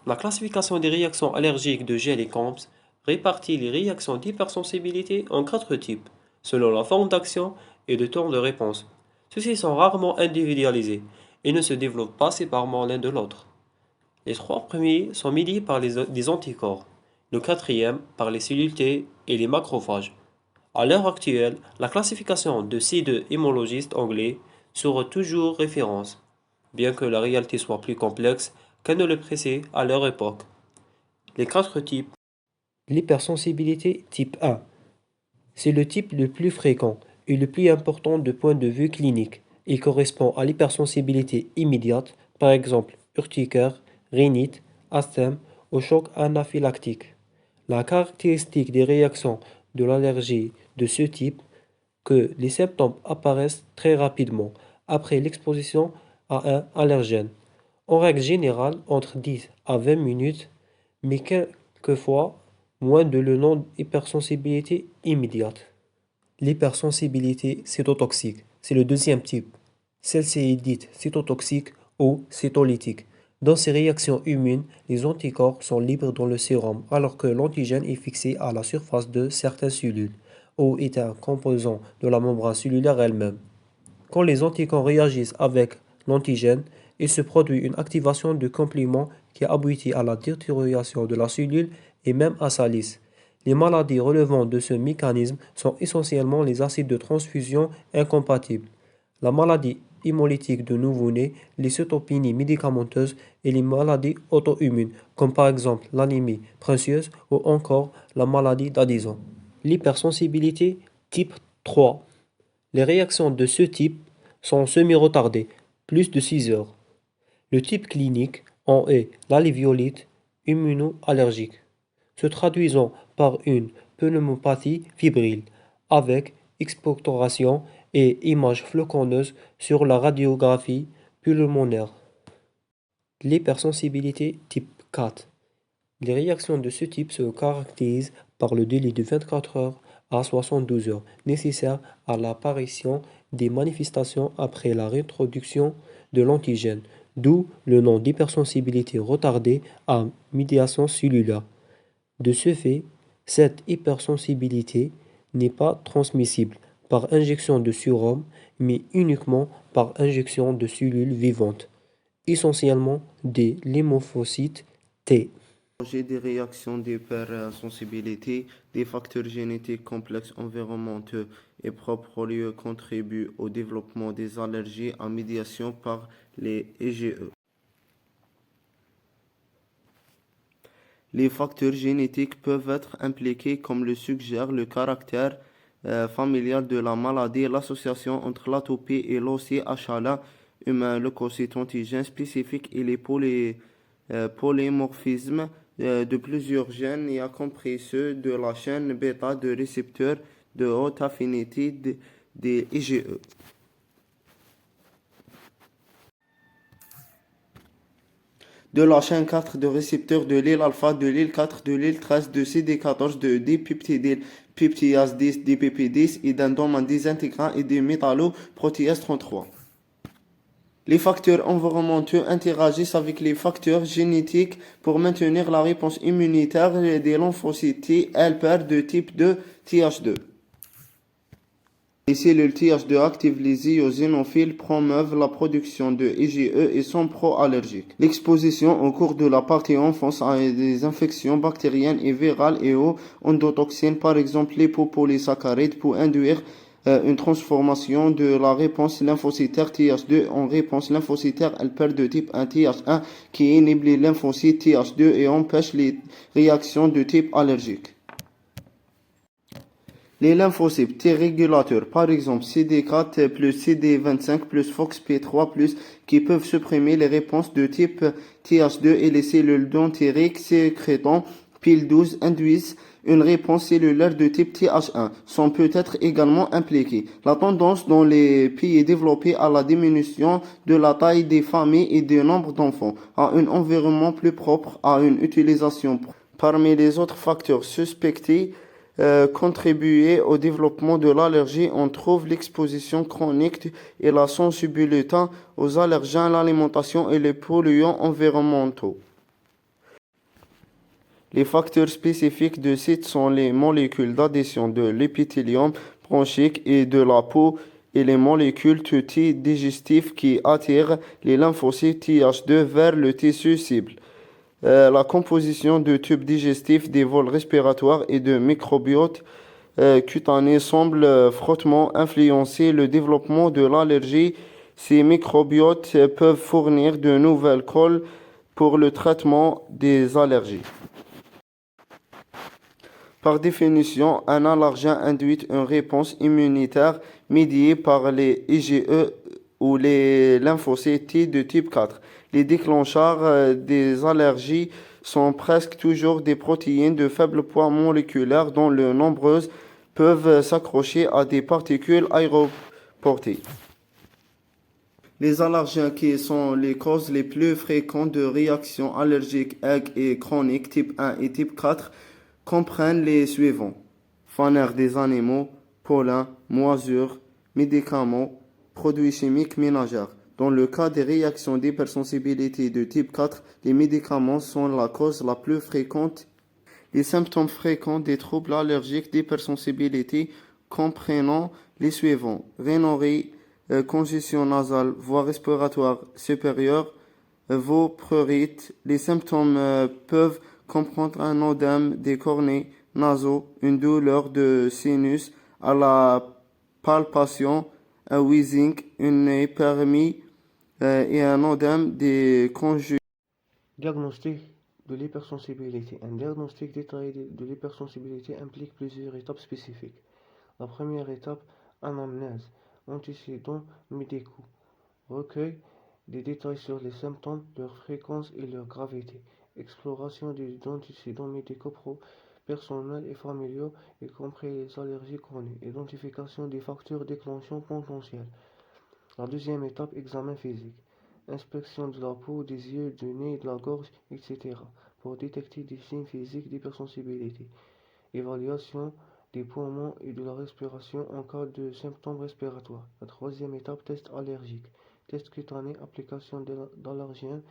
La classification des réactions allergiques de Gell et Combs répartit les réactions d'hypersensibilité en quatre types, selon la forme d'action et le temps de réponse. Ceux-ci sont rarement individualisés et ne se développent pas séparément l'un de l'autre. Les trois premiers sont médiés par des anticorps, le quatrième par les cellules T et les macrophages. À l'heure actuelle, la classification de ces deux hémologistes anglais sera toujours référence, bien que la réalité soit plus complexe qu'elle ne le précédait à leur époque. Les quatre types. L'hypersensibilité type 1. C'est le type le plus fréquent et le plus important de point de vue clinique. Il correspond à l'hypersensibilité immédiate, par exemple urticaire, rhinite, asthme ou choc anaphylactique. La caractéristique des réactions de l'allergie de ce type, que les symptômes apparaissent très rapidement après l'exposition à un allergène. En règle générale, entre 10 à 20 minutes, mais quelquefois moins de le non-hypersensibilité immédiate. L'hypersensibilité cytotoxique, c'est le deuxième type. Celle-ci est dite cytotoxique ou cytolytique. Dans ces réactions immunes, les anticorps sont libres dans le sérum, alors que l'antigène est fixé à la surface de certaines cellules, ou est un composant de la membrane cellulaire elle-même. Quand les anticorps réagissent avec l'antigène, il se produit une activation de complément qui aboutit à la détérioration de la cellule et même à sa lyse. Les maladies relevant de ce mécanisme sont essentiellement les acides de transfusion incompatibles, la maladie hémolytique de nouveau-né, les cytopénies médicamenteuses et les maladies auto-immunes, comme par exemple l'anémie précieuse ou encore la maladie d'Addison. L'hypersensibilité type 3. Les réactions de ce type sont semi-retardées, plus de 6 heures. Le type clinique en est l'alvéolite immunoallergique, se traduisant par une pneumopathie fébrile, avec expectoration et images floconneuses sur la radiographie pulmonaire. L'hypersensibilité type 4. Les réactions de ce type se caractérisent par le délai de 24 heures à 72 heures nécessaire à l'apparition des manifestations après la réintroduction de l'antigène, d'où le nom d'hypersensibilité retardée à médiation cellulaire. De ce fait, cette hypersensibilité n'est pas transmissible par injection de sérum, mais uniquement par injection de cellules vivantes, essentiellement des lymphocytes T. J'ai des réactions d'hypersensibilité, des facteurs génétiques complexes environnementaux et propres au lieu contribuent au développement des allergies à médiation par les IgE. Les facteurs génétiques peuvent être impliqués comme le suggère le caractère familial de la maladie, l'association entre l'atopie et l'OCHLA humain, leucocyte antigène spécifique et les polymorphismes de plusieurs gènes, y compris ceux de la chaîne bêta de récepteurs de haute affinité des IgE. De la chaîne 4 de récepteurs de l'île alpha, de l'île 4, de l'île 13, de CD14, de dipeptidyl peptidase 10, DPP10 et d'un domaine désintégrant et des métalloprotéases 33. Les facteurs environnementaux interagissent avec les facteurs génétiques pour maintenir la réponse immunitaire des lymphocytes T helper de type 2 Th2. Les cellules Th2 activent les eosinophiles, promeuvent la production de IgE et sont pro-allergiques. L'exposition au cours de la partie enfance à des infections bactériennes et virales et aux endotoxines, par exemple l'hypopolysaccharides, peut induire une transformation de la réponse lymphocytaire Th2 en réponse lymphocytaire helper de type 1 Th1 qui inhibe les lymphocytes Th2 et empêche les réactions de type allergique. Les lymphocytes T régulateurs, par exemple CD4 plus CD25 plus FOXP3+, qui peuvent supprimer les réponses de type Th2 et les cellules dendritique sécrétant PIL12 induisent une réponse cellulaire de type Th1, sont peut-être également impliqués. La tendance dans les pays développés à la diminution de la taille des familles et du nombre d'enfants, à un environnement plus propre, à une utilisation parmi les autres facteurs suspectés contribuer au développement de l'allergie, on trouve l'exposition chronique et la sensibilité aux allergènes, l'alimentation et les polluants environnementaux. Les facteurs spécifiques de site sont les molécules d'adhésion de l'épithélium bronchique et de la peau et les molécules de T digestif qui attirent les lymphocytes Th2 vers le tissu cible. La composition de tubes digestifs, des voies respiratoires et de microbiote cutané semble fortement influencer le développement de l'allergie. Ces microbiotes peuvent fournir de nouvelles colles pour le traitement des allergies. Par définition, un allergène induit une réponse immunitaire médiée par les IgE ou les lymphocytes T de type 4. Les déclencheurs des allergies sont presque toujours des protéines de faible poids moléculaire dont le nombreuses peuvent s'accrocher à des particules aéroportées. Les allergènes qui sont les causes les plus fréquentes de réactions allergiques aiguës et chroniques type 1 et type 4 comprennent les suivants: fanère des animaux, pollen, moisures, médicaments, produits chimiques ménagères. Dans le cas des réactions d'hypersensibilité de type 4, les médicaments sont la cause la plus fréquente. Les symptômes fréquents des troubles allergiques d'hypersensibilité comprenant les suivants: rhinorrhée, congestion nasale, voie respiratoire supérieure, vapoprite. Les symptômes peuvent comprendre un œdème des cornets nasaux, une douleur de sinus à la palpation, un wheezing, une hypermie et un œdème des conjonctions. Diagnostic de l'hypersensibilité. Un diagnostic détaillé de l'hypersensibilité implique plusieurs étapes spécifiques. La première étape, anamnèse, antécédents médicaux, recueil des détails sur les symptômes, leur fréquence et leur gravité, exploration des antécédents médicaux personnels et familiaux, y compris les allergies chroniques, identification des facteurs déclenchants potentiels. La deuxième étape, examen physique. Inspection de la peau, des yeux, du nez, de la gorge, etc. pour détecter des signes physiques d'hypersensibilité. Évaluation des poumons et de la respiration en cas de symptômes respiratoires. La troisième étape, test allergique. Test cutané, application d'allergènes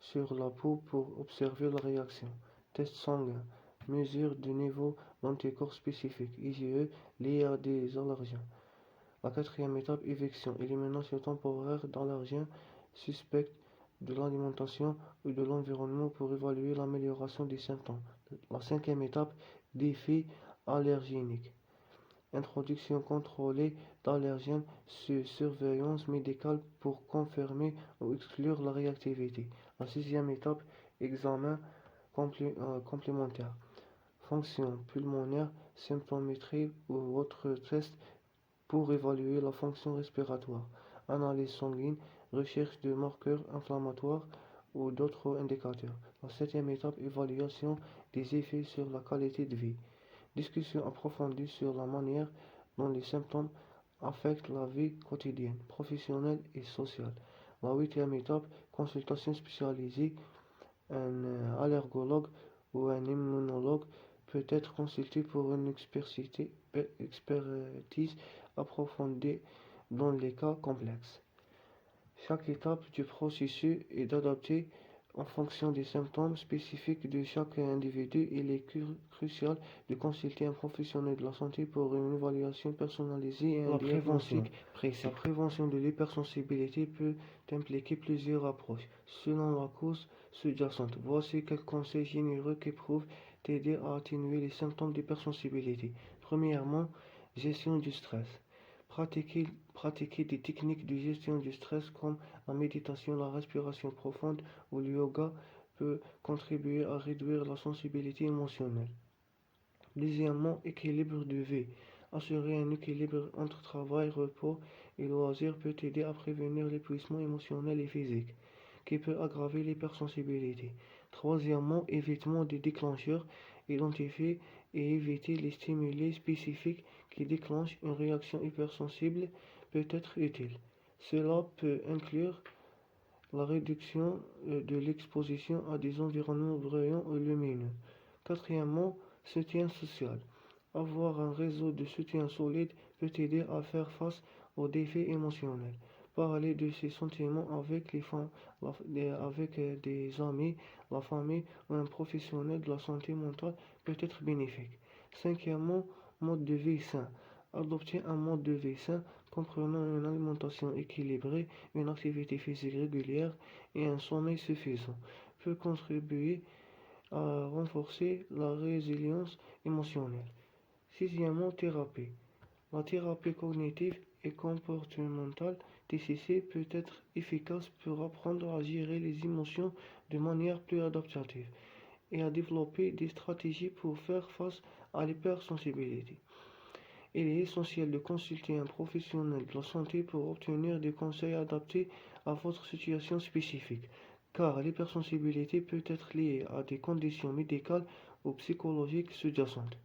sur la peau pour observer la réaction. Test sanguin, mesure du niveau d'anticorps spécifiques, IgE, liés à des allergènes. La quatrième étape, éviction, élimination temporaire d'allergènes suspects de l'alimentation ou de l'environnement pour évaluer l'amélioration des symptômes. La cinquième étape, défi allergénique, introduction contrôlée d'allergènes sur surveillance médicale pour confirmer ou exclure la réactivité. La sixième étape, examen complémentaire, fonction pulmonaire, symptométrie ou autres tests pour évaluer la fonction respiratoire, analyse sanguine, recherche de marqueurs inflammatoires ou d'autres indicateurs. La septième étape, évaluation des effets sur la qualité de vie. Discussion approfondie sur la manière dont les symptômes affectent la vie quotidienne, professionnelle et sociale. La huitième étape, consultation spécialisée. Un allergologue ou un immunologue peut être consulté pour une expertise approfondie dans les cas complexes. Chaque étape du processus est adaptée en fonction des symptômes spécifiques de chaque individu. Il est crucial de consulter un professionnel de la santé pour une évaluation personnalisée et un diagnostic précis. La prévention de l'hypersensibilité peut impliquer plusieurs approches selon la cause sous-jacente. Voici quelques conseils généraux qui peuvent t'aider à atténuer les symptômes d'hypersensibilité. Premièrement, gestion du stress. Pratiquer des techniques de gestion du stress comme la méditation, la respiration profonde ou le yoga peut contribuer à réduire la sensibilité émotionnelle. Deuxièmement, équilibre de vie. Assurer un équilibre entre travail, repos et loisirs peut aider à prévenir l'épuisement émotionnel et physique, qui peut aggraver l'hypersensibilité. Troisièmement, évitement des déclencheurs. Identifier et éviter les stimuli spécifiques qui déclenchent une réaction hypersensible peut être utile. Cela peut inclure la réduction de l'exposition à des environnements bruyants ou lumineux. Quatrièmement, soutien social. Avoir un réseau de soutien solide peut aider à faire face aux défis émotionnels. Parler de ses sentiments avec des amis, la famille ou un professionnel de la santé mentale peut être bénéfique. Cinquièmement, mode de vie sain. Adopter un mode de vie sain comprenant une alimentation équilibrée, une activité physique régulière et un sommeil suffisant peut contribuer à renforcer la résilience émotionnelle. Sixièmement, thérapie. La thérapie cognitive et comportementale TCC peut être efficace pour apprendre à gérer les émotions de manière plus adaptative et à développer des stratégies pour faire face à l'hypersensibilité. Il est essentiel de consulter un professionnel de la santé pour obtenir des conseils adaptés à votre situation spécifique, car l'hypersensibilité peut être liée à des conditions médicales ou psychologiques sous-jacentes.